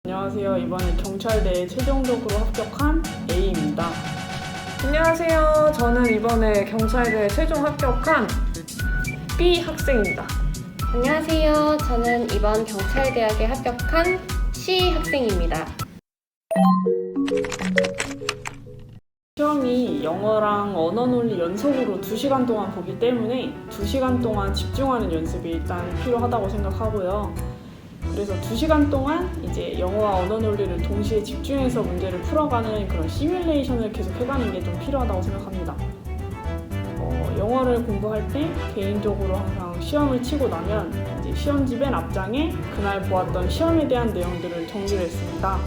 안녕하세요. 이번에 경찰대에 최종적으로 합격한 A입니다. 안녕하세요. 저는 이번에 경찰대에 최종 합격한 B 학생입니다. 안녕하세요. 저는 이번 경찰대학에 합격한 C 학생입니다. 시험이 영어랑 언어논리 연속으로 2시간 동안 보기 때문에 2시간 동안 집중하는 연습이 일단 필요하다고 생각하고요. 그래서 2시간 동안 이제 영어와 언어논리를 동시에 집중해서 문제를 풀어가는 그런 시뮬레이션을 계속 해가는 게 좀 필요하다고 생각합니다. 영어를 공부할 때 개인적으로 항상 시험을 치고 나면 이제 시험지 맨 앞장에 그날 보았던 시험에 대한 내용들을 정리를 했습니다.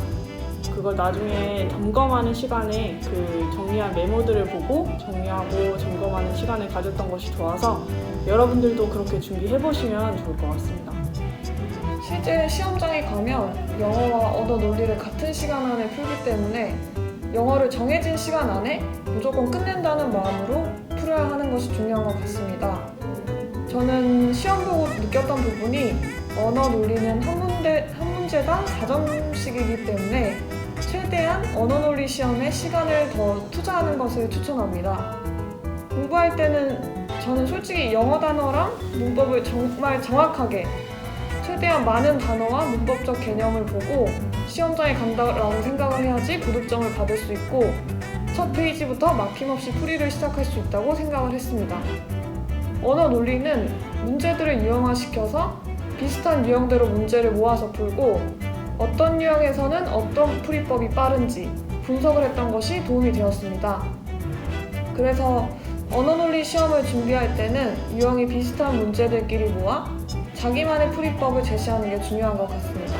그걸 나중에 점검하는 시간에 그 정리한 메모들을 보고 정리하고 점검하는 시간을 가졌던 것이 좋아서 여러분들도 그렇게 준비해보시면 좋을 것 같습니다. 실제 시험장에 가면 영어와 언어 논리를 같은 시간 안에 풀기 때문에 영어를 정해진 시간 안에 무조건 끝낸다는 마음으로 풀어야 하는 것이 중요한 것 같습니다. 저는 시험 보고 느꼈던 부분이 언어 논리는 한 문제당 4점씩이기 때문에 최대한 언어 논리 시험에 시간을 더 투자하는 것을 추천합니다. 공부할 때는 저는 솔직히 영어 단어랑 문법을 정말 정확하게 최대한 많은 단어와 문법적 개념을 보고 시험장에 간다라고 생각을 해야지 고득점을 받을 수 있고 첫 페이지부터 막힘없이 풀이를 시작할 수 있다고 생각을 했습니다. 언어 논리는 문제들을 유형화시켜서 비슷한 유형대로 문제를 모아서 풀고 어떤 유형에서는 어떤 풀이법이 빠른지 분석을 했던 것이 도움이 되었습니다. 그래서 언어 논리 시험을 준비할 때는 유형이 비슷한 문제들끼리 모아 자기만의 풀이법을 제시하는 게 중요한 것 같습니다.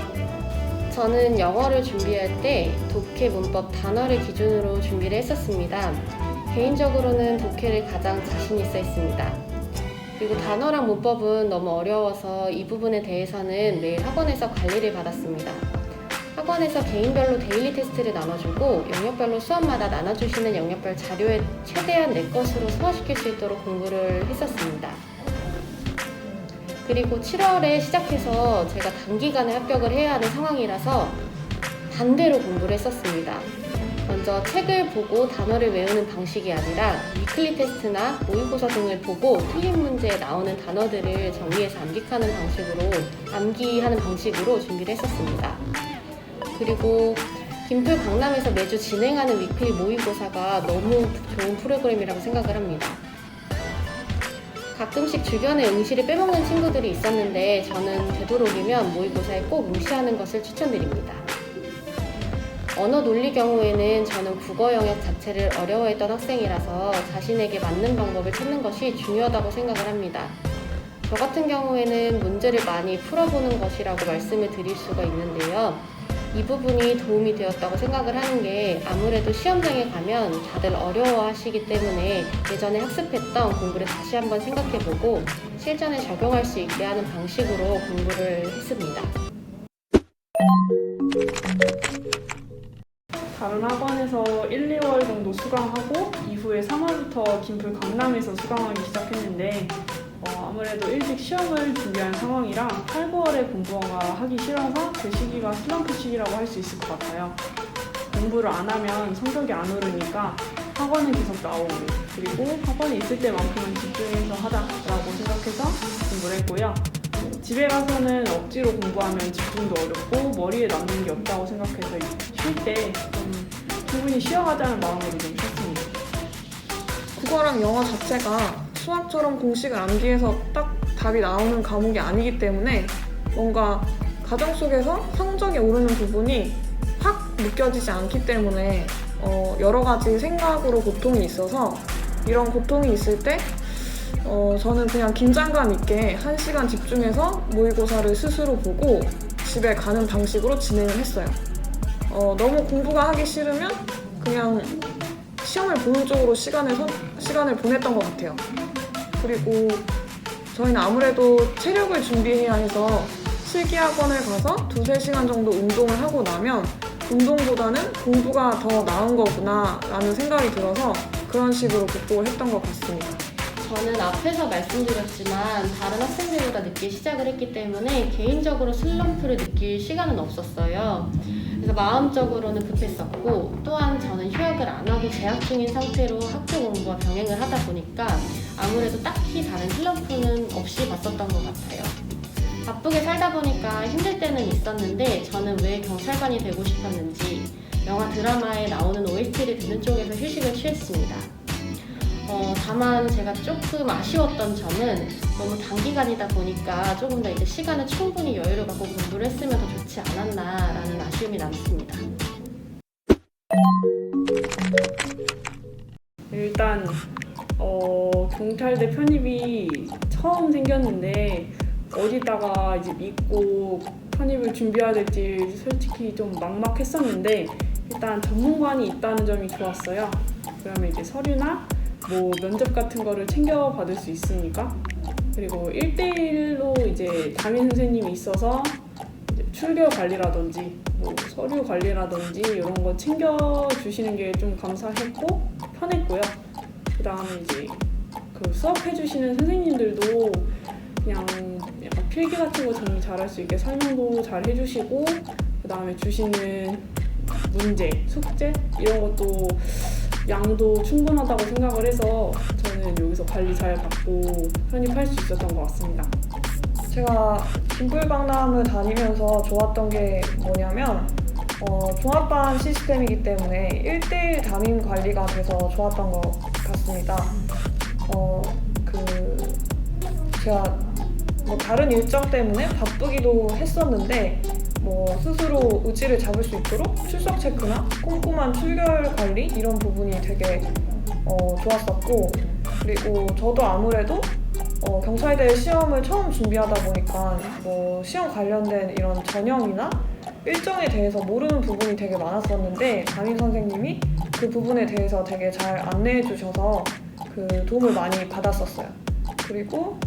저는 영어를 준비할 때 독해 문법 단어를 기준으로 준비를 했었습니다. 개인적으로는 독해를 가장 자신 있어 했습니다. 그리고 단어랑 문법은 너무 어려워서 이 부분에 대해서는 매일 학원에서 관리를 받았습니다. 학원에서 개인별로 데일리 테스트를 나눠주고 영역별로 수업마다 나눠주시는 영역별 자료에 최대한 내 것으로 소화시킬 수 있도록 공부를 했었습니다. 그리고 7월에 시작해서 제가 단기간에 합격을 해야 하는 상황이라서 반대로 공부를 했었습니다. 먼저 책을 보고 단어를 외우는 방식이 아니라 위클리 테스트나 모의고사 등을 보고 틀린 문제에 나오는 단어들을 정리해서 암기하는 방식으로 준비를 했었습니다. 그리고 김풀 강남에서 매주 진행하는 위클리 모의고사가 너무 좋은 프로그램이라고 생각을 합니다. 가끔씩 주변에 응시를 빼먹는 친구들이 있었는데 저는 되도록이면 모의고사에 꼭 응시하는 것을 추천드립니다. 언어 논리 경우에는 저는 국어 영역 자체를 어려워했던 학생이라서 자신에게 맞는 방법을 찾는 것이 중요하다고 생각을 합니다. 저 같은 경우에는 문제를 많이 풀어보는 것이라고 말씀을 드릴 수가 있는데요. 이 부분이 도움이 되었다고 생각을 하는 게 아무래도 시험장에 가면 다들 어려워하시기 때문에 예전에 학습했던 공부를 다시 한번 생각해보고 실전에 적용할 수 있게 하는 방식으로 공부를 했습니다. 다른 학원에서 1, 2월 정도 수강하고 이후에 3월부터 김풀 강남에서 수강하기 시작했는데 아무래도 일찍 시험을 준비한 상황이라 8, 9월에 공부가 하기 싫어서 그 시기가 슬럼프 시기라고 할 수 있을 것 같아요. 공부를 안 하면 성적이 안 오르니까 학원에 계속 나오고 그리고 학원에 있을 때만큼은 집중해서 하자라고 생각해서 공부를 했고요. 집에 가서는 억지로 공부하면 집중도 어렵고 머리에 남는 게 없다고 생각해서 쉴 때 좀 충분히 쉬어가자는 마음으로 좀 쉬었습니다. 국어랑 영어 자체가 수학처럼 공식을 암기해서 딱 답이 나오는 과목이 아니기 때문에 뭔가 과정 속에서 성적이 오르는 부분이 확 느껴지지 않기 때문에 여러 가지 생각으로 고통이 있어서 이런 고통이 있을 때 저는 그냥 긴장감 있게 1시간 집중해서 모의고사를 스스로 보고 집에 가는 방식으로 진행을 했어요. 너무 공부가 하기 싫으면 그냥 시험을 보는 쪽으로 시간을 보냈던 것 같아요. 그리고 저희는 아무래도 체력을 준비해야 해서 실기학원을 가서 2-3시간 정도 운동을 하고 나면 운동보다는 공부가 더 나은 거구나 라는 생각이 들어서 그런 식으로 극복을 했던 것 같습니다. 저는 앞에서 말씀드렸지만 다른 학생들보다 늦게 시작을 했기 때문에 개인적으로 슬럼프를 느낄 시간은 없었어요. 그래서 마음적으로는 급했었고, 또한 저는 휴학을 안 하고 재학 중인 상태로 학교 공부와 병행을 하다 보니까 아무래도 딱히 다른 슬럼프는 없이 봤었던 것 같아요. 바쁘게 살다 보니까 힘들 때는 있었는데 저는 왜 경찰관이 되고 싶었는지 영화 드라마에 나오는 OST를 듣는 쪽에서 휴식을 취했습니다. 다만 제가 조금 아쉬웠던 점은 너무 단기간이다 보니까 조금 더 이제 시간을 충분히 여유를 갖고 공부를 했으면 더 좋지 않았나라는 아쉬움이 남습니다. 일단 경찰대 편입이 처음 생겼는데 어디다가 이제 믿고 편입을 준비해야 될지 솔직히 좀 막막했었는데 일단 전문관이 있다는 점이 좋았어요. 그러면 이제 서류나 뭐 면접 같은 거를 챙겨 받을 수 있으니까, 그리고 1대1로 이제 담임 선생님이 있어서 이제 출결 관리라든지 뭐 서류 관리라든지 이런 거 챙겨 주시는 게 좀 감사했고 편했고요. 그 다음에 이제 그 수업해 주시는 선생님들도 그냥 약간 필기 같은 거 정리 잘할 수 있게 설명도 잘 해주시고, 그 다음에 주시는 문제, 숙제 이런 것도 양도 충분하다고 생각을 해서 저는 여기서 관리 잘 받고 편입할 수 있었던 것 같습니다. 제가 김풀강남을 다니면서 좋았던 게 뭐냐면 종합반 시스템이기 때문에 1대1 담임 관리가 돼서 좋았던 것 같습니다. 제가 뭐 다른 일정 때문에 바쁘기도 했었는데 스스로 의지를 잡을 수 있도록 출석 체크나 꼼꼼한 출결 관리 이런 부분이 되게 좋았었고, 그리고 저도 아무래도 경찰대 시험을 처음 준비하다 보니까 시험 관련된 이런 전형이나 일정에 대해서 모르는 부분이 되게 많았었는데 담임 선생님이 그 부분에 대해서 되게 잘 안내해 주셔서 그 도움을 많이 받았었어요. 그리고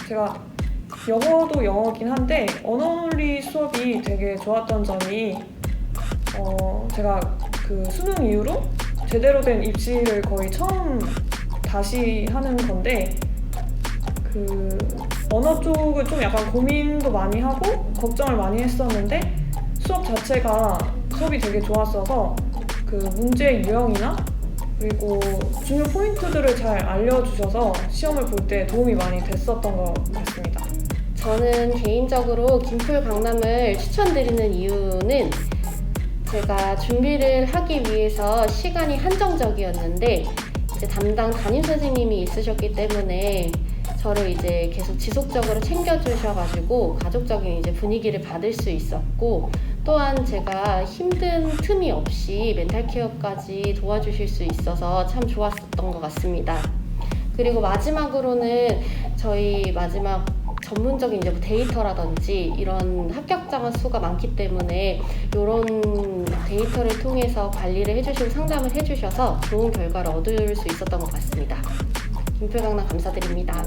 제가 영어도 영어긴 한데 언어논리 수업이 되게 좋았던 점이 제가 그 수능 이후로 제대로 된 입시를 거의 처음 다시 하는 건데 그 언어 쪽을 좀 약간 고민도 많이 하고 걱정을 많이 했었는데 수업이 되게 좋았어서 그 문제 유형이나 그리고 중요 포인트들을 잘 알려주셔서 시험을 볼 때 도움이 많이 됐었던 것 같습니다. 저는 개인적으로 김풀강남을 추천드리는 이유는 제가 준비를 하기 위해서 시간이 한정적이었는데 이제 담당 담임 선생님이 있으셨기 때문에 저를 이제 계속 지속적으로 챙겨주셔가지고 가족적인 이제 분위기를 받을 수 있었고, 또한 제가 힘든 틈이 없이 멘탈 케어까지 도와주실 수 있어서 참 좋았던 것 같습니다. 그리고 마지막으로는 저희 마지막 전문적인 이제 데이터라든지 이런 합격자 수가 많기 때문에 이런 데이터를 통해서 관리를 해주시고 상담을 해주셔서 좋은 결과를 얻을 수 있었던 것 같습니다. 김풀강남 감사드립니다.